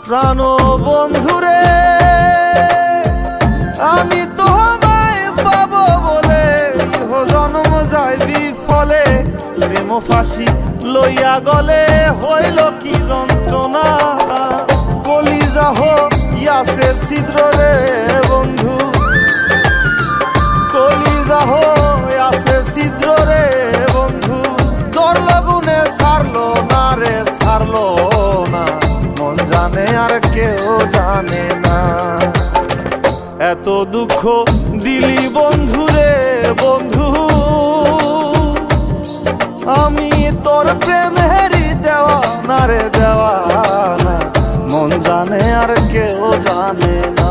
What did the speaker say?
প্রাণ বন্ধুরে আমি তোমায় পাবো বলে ইহ জন্ম যায় বিফলে প্রেম ফাঁসি লইয়া গলে হইল কি যন্ত্রণা কলিজা হইয়াছে ছিদ্র রে বন্ধু কলিজা হইয়াছে ছিদ্র রে বন্ধু তোর লগুনে ছাড়লো না রে ছাড়লো না মন জানে আর কেউ জানে না এত দুঃখ দিলি বন্ধু রে বন্ধু আমি তোর প্রেমেরই দেওয়ানা রে দেওয়ানা মন জানে আর কেউ জানে না।